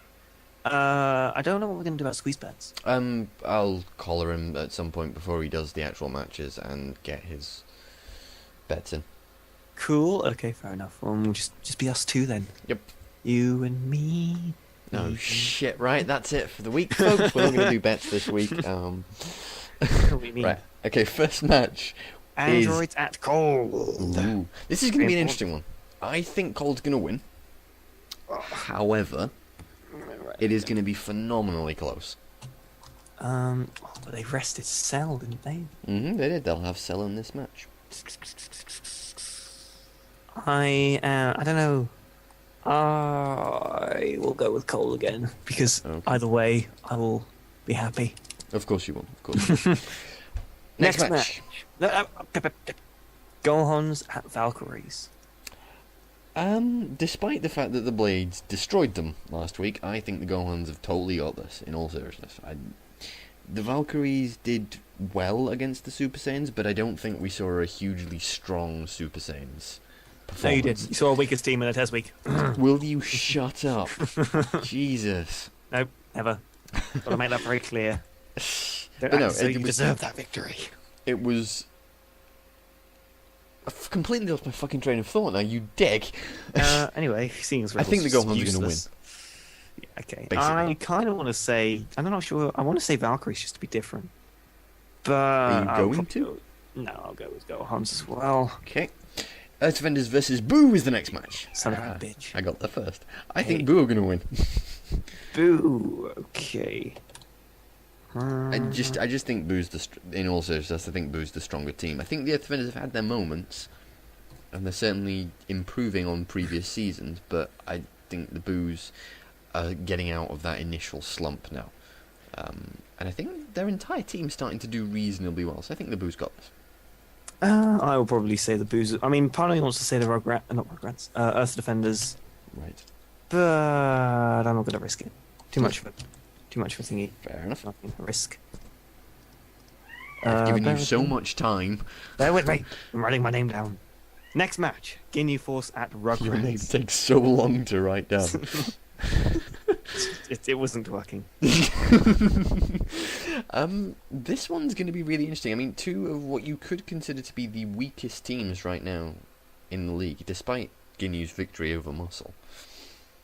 I don't know what we're going to do about squeeze bets. I'll collar him at some point before he does the actual matches and get his bets in. Cool. Okay, fair enough. Well, we'll just be us two then. Yep. You and me. No you shit, right? That's it for the week, folks. We're not going to do bets this week. and- What do you mean? Right. Okay, first match. Androids at cold. Ooh. This is going to be an interesting one. I think Cold's going to win. However, it is going to be phenomenally close. But they rested Cell, didn't they? They did. They'll have Cell in this match. I don't know. I will go with Cole again because Okay. either way, I will be happy. Of course you will. Of course. Next match. Gohans at Valkyries. Despite the fact that the Blades destroyed them last week, I think the Gohans have totally got this, in all seriousness. The Valkyries did well against the Super Saiyans, but I don't think we saw a hugely strong Super Saiyans performance. No, you didn't. You saw a weakest team in a test week. Will you shut up? Jesus. Nope, never. Got to make that very clear. But no, so it you was- deserve that victory. It was... I've completely lost my fucking train of thought now, you dick. Anyway, seeing as I think the Rebels Gohans are is gonna win. useless. Yeah, okay. Basically. I kind of want to say... I'm not sure. I want to say Valkyries just to be different. But... Are you I'll going probably to? No, I'll go with Gohans as well. Okay. Earth Defenders versus Boo is the next match. Son of a bitch. I got there first. I Hey. think Boo are going to win. Boo. Okay. I just think Boo's in all seriousness, I think Boo's the stronger team. I think the Earth Defenders have had their moments, and they're certainly improving on previous seasons, but I think the Boos are getting out of that initial slump now. And I think their entire team's starting to do reasonably well, so I think the Boos got this. I will probably say the Boos. I mean, part of me wants to say the not Rugrats, Earth Defenders, Right. but I'm not going to risk it. Too much of a thingy. Fair enough. Nothing to risk. I've given bear you with so me. much time. Bear with me. I'm writing my name down. Next match: Ginyu Force at Your name Rugrats. takes so long to write down. It wasn't working. This one's going to be really interesting. I mean, two of what you could consider to be the weakest teams right now in the league, despite Ginyu's victory over Muscle.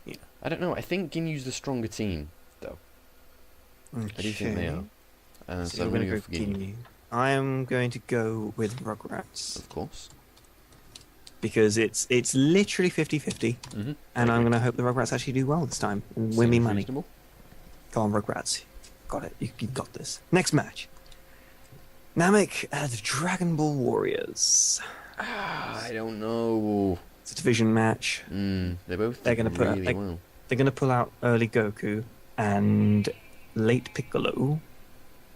Yeah. I don't know. I think Ginyu's the stronger team, though. Okay. I do think they are. So you're I'm going going to to go go for Ginyu. Ginyu. I am going to go with Rugrats Of course. because it's literally 50-50, Mm-hmm. and I'm going to hope the Rugrats actually do well this time and win me money. Reasonable. Go on, Rugrats. Got it. You got this. Next match. Namek and the Dragon Ball Warriors. I don't know. It's a division match. They both They're did gonna put out, really well. They're going to pull out early Goku and late Piccolo.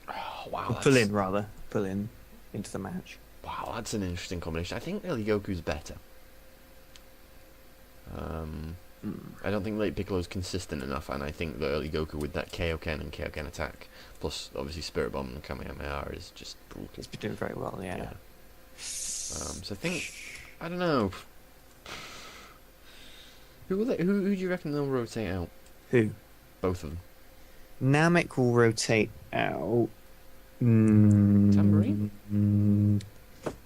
Oh, wow. Or pull in, rather. Pull in into the match. Wow, that's an interesting combination. I think early Goku's better. I don't think late Piccolo's consistent enough, and I think the early Goku with that Kaioken and Kaioken attack, plus obviously Spirit Bomb and Kamehameha is just brutal. He's been doing very well, yeah. So I think, I don't know. Who do you reckon they'll rotate out? Who? Both of them. Namek will rotate out. Tambourine?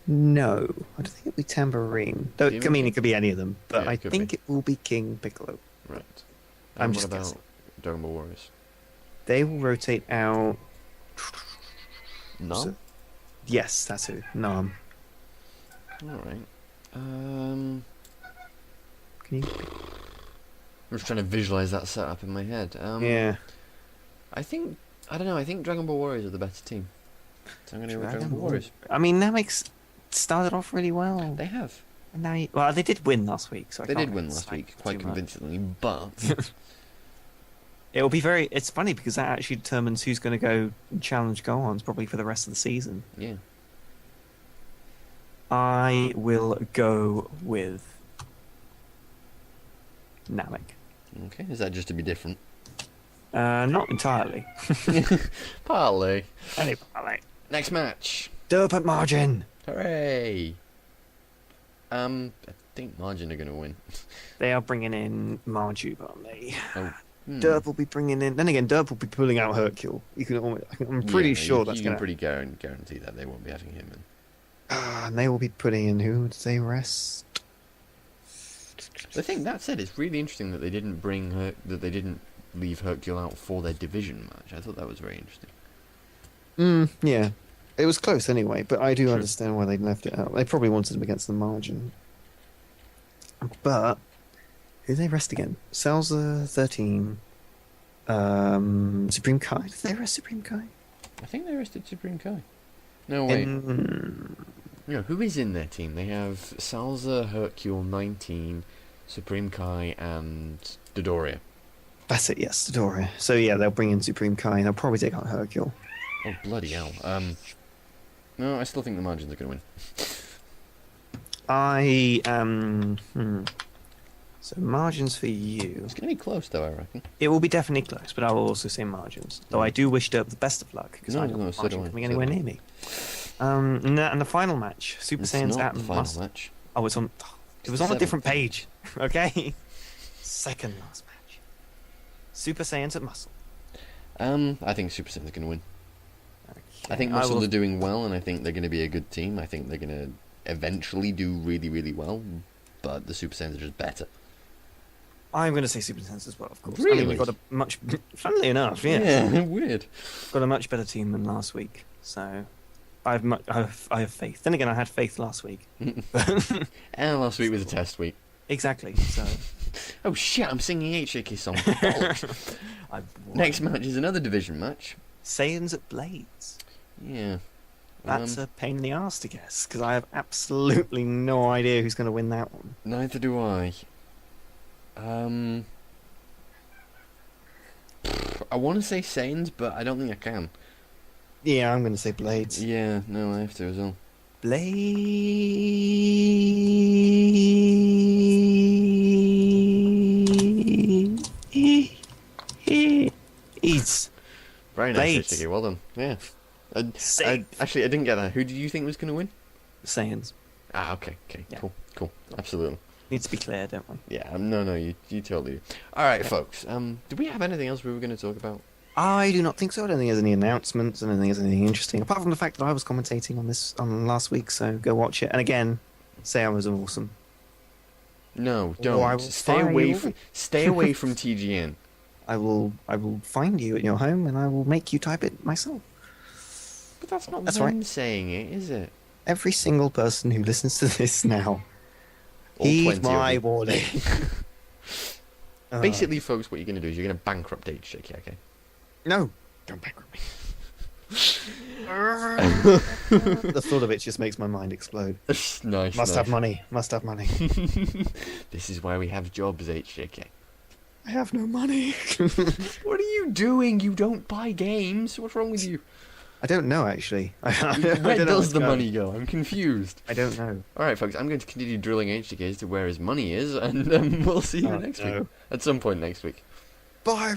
No, I don't think it'll be Tambourine. Though, I mean, it could be any of them, but Yeah, I it could think be. it will be King Piccolo. Right. I'm And just what about guessing. Dragon Ball Warriors? They will rotate out. No. So- yes, that's who. Nam. Alright. I'm Can you? just trying to visualize that setup in my head. Yeah. I don't know, I think Dragon Ball Warriors are the better team. So I'm going to go with Dragon Ball Warriors. I mean, Namek's started off really well. They have. And now, well, they did win last week, so I They can't did win really last say week, too quite much. convincingly, but It'll be very. It's funny because that actually determines who's going to go and challenge Gohans probably for the rest of the season. yeah. I will go with Namek. Okay, is that just to be different? Not entirely. Partly. Anyway, Next match. Derpent Margin. Hooray! I think Margin are going to win. They are bringing in Marjube, aren't they? Oh. Derp will be bringing in. Then again, Derp will be pulling out Hercule. You can almost, I'm pretty sure that's you going can to. pretty guarantee that they won't be having him in. And they will be putting in who? Did they rest? The thing that said, it's really interesting that they didn't didn't leave Hercule out for their division match. I thought that was very interesting. Yeah. It was close anyway, but I do True. understand why they left it out. They probably wanted him against the Margin. But who they rest again? Salza 13. Supreme Kai. Did they rest Supreme Kai? I think they rested Supreme Kai. No, wait. No, who is in their team? They have Salza, Hercule, 19, Supreme Kai, and Dodoria. That's it, yes, Dodoria. So yeah, they'll bring in Supreme Kai and they'll probably take out Hercule. Oh, bloody hell. No, I still think the Margins are going to win. So margins for you. It's going to be close, though, I reckon. It will be definitely close, but I will also say margins. Though I do wish Derp the best of luck because No, I don't no, want so Margin do I, coming so anywhere do I. near me. And the final match, Super It's Saiyans not at the final Muscle. match. Oh, it was on a different page. Okay. Second last match. Super Saiyans at Muscle. I think Super Saiyans are going to win. I think Muscle are doing well, and I think they're going to be a good team. I think they're going to eventually do really, really well, but the Super Saiyans are just better. I'm going to say Super Saiyans as well, of course. I Really? mean, we've got a much, funnily enough, yeah, Weird. got a much better team than last week. So, I have faith. Then again, I had faith last week. And last week was a test week. Exactly. So, Oh shit, I'm singing HJK song. Bollocks. Next match is another division match. Saiyans at Blades. Yeah. That's a pain in the ass to guess because I have absolutely no idea who's going to win that one. Neither do I. I want to say Saiyans, but I don't think I can. Yeah, I'm going to say Blades. Yeah, no, I have to as well. Blades. Very nice, Blades. HJK, well done. Yeah. Safe. Actually, I didn't get that. Who did you think was going to win? Saiyans. Ah, okay, Yeah. cool. Absolutely. Needs to be clear, don't we? Yeah, no, you totally do. Alright, folks, do we have anything else we were going to talk about? I do not think so. I don't think there's any announcements. I don't think there's anything interesting. Apart from the fact that I was commentating on this on last week, so go watch it. And again, say I was awesome. No, I don't. will Stay find away you. from stay away from TGN. I will find you at your home and I will make you type it myself. But that's not That's them right. saying it, is it? Every single person who listens to this now, All heed 20 of my you. warning. Basically, folks, what you're gonna do is you're gonna bankrupt HJK, okay? No, don't bankrupt me. The thought of it just makes my mind explode. Nice. Must have money. Must have money. This is why we have jobs, HJK. I have no money. What are you doing? You don't buy games. What's wrong with you? I don't know actually. I Where don't know does what's the going. money go? I'm confused. I don't know. Alright, folks, I'm going to continue drilling HJK as to where his money is, and we'll see you next week. At some point next week. Bye.